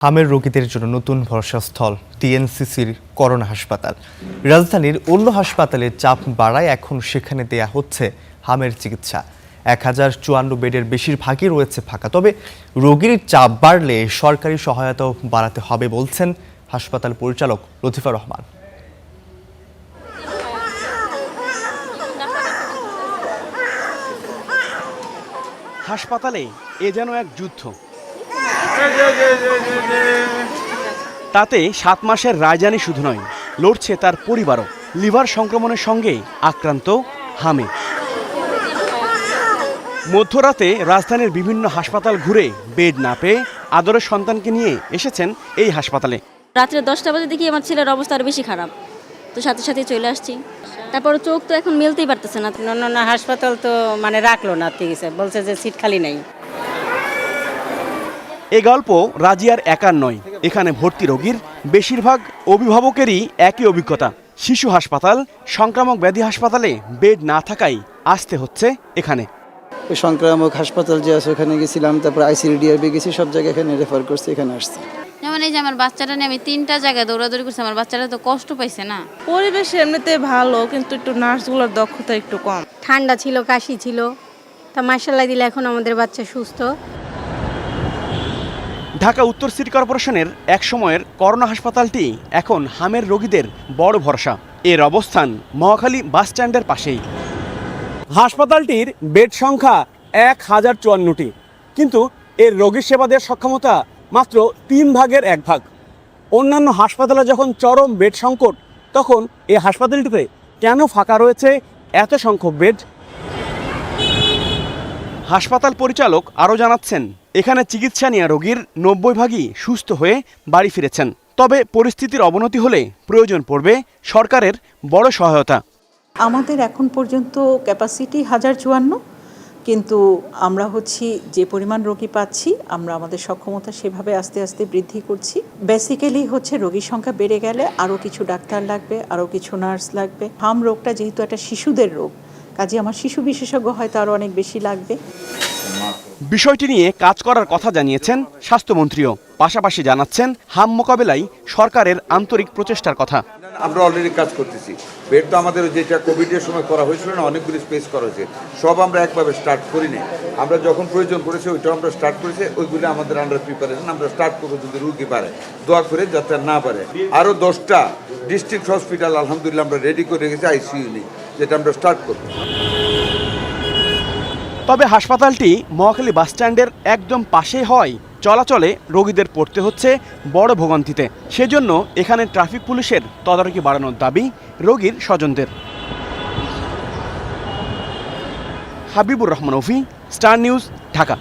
হামের রোগীদের জন্য নতুন ভরসাস্থল টিএনসিসির করোনা হাসপাতাল। রাজধানীর অন্য হাসপাতালে চাপ বাড়ায় এখন সেখানে দেয়া হচ্ছে হামের চিকিৎসা। 1054 বেডের বেশিরভাগই রয়েছে ফাঁকা। তবে রোগীর চাপ বাড়লে সরকারি সহায়তাও বাড়াতে হবে বলছেন হাসপাতাল পরিচালক লতিফা রহমান। হাসপাতালে এ যেন এক যুদ্ধ। তাতে 7 মাসের রায়জানি শুধু নয়, লড়ছে তার পরিবারও। লিভার সংক্রমণের সঙ্গে আক্রান্ত হামে। মধ্যরাতে রাজধানীর বিভিন্ন হাসপাতাল ঘুরে বেড না পেয়ে আদরের সন্তানকে নিয়ে এসেছেন এই হাসপাতালে। রাত্রে 10টা বাজে দেখি আমার ছেলের অবস্থা আরো বেশি খারাপ, তো সাথে সাথে চলে আসছি। তারপর চোখ তো এখন মেলতেই পারতেছে না। না হাসপাতাল তো রাখলো না, ঠিক আছে, বলছে যে সিট খালি নাই। এই গল্প রাজিয়ার একার নয়। এখানে ভর্তি রোগীর বেশিরভাগ অভিভাবকেরই একই অভিজ্ঞতা। শিশু হাসপাতাল, সংক্রামক ব্যাধি হাসপাতালে বেড না থাকায় আসতে হচ্ছে এখানে। সংক্রামক হাসপাতাল যে আছে ওখানে গেছিলাম, তারপর আইসিডিআরবি গেছি, সব জায়গায় এখানে রেফার করছি, এখানে আসছে। যেমন এই যে আমার বাচ্চাটা নিয়ে আমি 3টা জায়গায় দৌড়াদৌড়ি করছি, আমার বাচ্চাটা তো কষ্ট পাইছে না। পরিবেশ এমনিতে ভালো, কিন্তু একটু নার্সগুলোর দক্ষতা একটু কম। ঠান্ডা ছিল, কাশি ছিল, তা মাশাআল্লাহ দিলে এখন আমাদের বাচ্চা সুস্থ। ঢাকা উত্তর সিটি কর্পোরেশনের এক সময়ের করোনা হাসপাতালটি এখন হামের রোগীদের বড় ভরসা। এর অবস্থান মহাখালী বাসস্ট্যান্ডের পাশেই। হাসপাতালটির বেড সংখ্যা 1054টি, কিন্তু এর রোগী সেবা দেওয়ার সক্ষমতা মাত্র 3 ভাগের 1 ভাগ। অন্যান্য হাসপাতালে যখন চরম বেড সংকট, তখন এই হাসপাতালটিতে কেন ফাঁকা রয়েছে এত সংখ্যক বেড? হাসপাতাল পরিচালক আরও জানাচ্ছেন, এখানে চিকিৎসা নেওয়া রোগীর 90 ভাগই সুস্থ হয়ে বাড়ি ফিরেছেন। তবে পরিস্থিতির অবনতি হলে প্রয়োজন পড়বে সরকারের বড় সহায়তা। আমাদের এখন পর্যন্ত ক্যাপাসিটি 1054, কিন্তু আমরা যে পরিমাণ রোগী পাচ্ছি, আমরা আমাদের সক্ষমতা সেভাবে আস্তে আস্তে বৃদ্ধি করছি। বেসিক্যালি রোগীর সংখ্যা বেড়ে গেলে আরও কিছু ডাক্তার লাগবে, আরও কিছু নার্স লাগবে। হাম রোগটা যেহেতু একটা শিশুদের রোগ, কাজে আমার শিশু বিশেষজ্ঞ হয়তো আরও অনেক বেশি লাগবে। বিষয়টি নিয়ে কাজ করার কথা জানিয়েছেন স্বাস্থ্যমন্ত্রীও। পাশাপাশি জানাচ্ছেন হাম মোকাবেলায় সরকারের আন্তরিক প্রচেষ্টার কথা। আমরা অলরেডি কাজ করতেছি। বেড তো আমাদের যেটা কোভিডের সময় করা হয়েছিল না, অনেকগুলি স্পেস করা হয়েছে, সব আমরা একভাবে স্টার্ট করিনি। আমরা যখন প্রয়োজন পড়েছে ওইটাও আমরা স্টার্ট করেছি। ওইগুলি আমাদের আন্ডার প্রিপারেশন, আমরা স্টার্ট করবো যদি রুগী পারে, দোয়া করে যাতে না পারে। আরও 10টা ডিস্ট্রিক্ট হসপিটাল আলহামদুলিল্লাহ আমরা রেডি করে রেখেছি, আইসিইউ নেই, যেটা আমরা স্টার্ট করবো। তবে হাসপাতালটি মহাখালী বাসস্ট্যান্ডের একদম পাশে হয় চলাচলে রোগীদের পড়তে হচ্ছে বড় ভোগান্তিতে। সেজন্য এখানে ট্রাফিক পুলিশের তদারকি বাড়ানোর দাবি রোগীর স্বজনদের। হাবিবুর রহমান অফি, স্টার নিউজ, ঢাকা।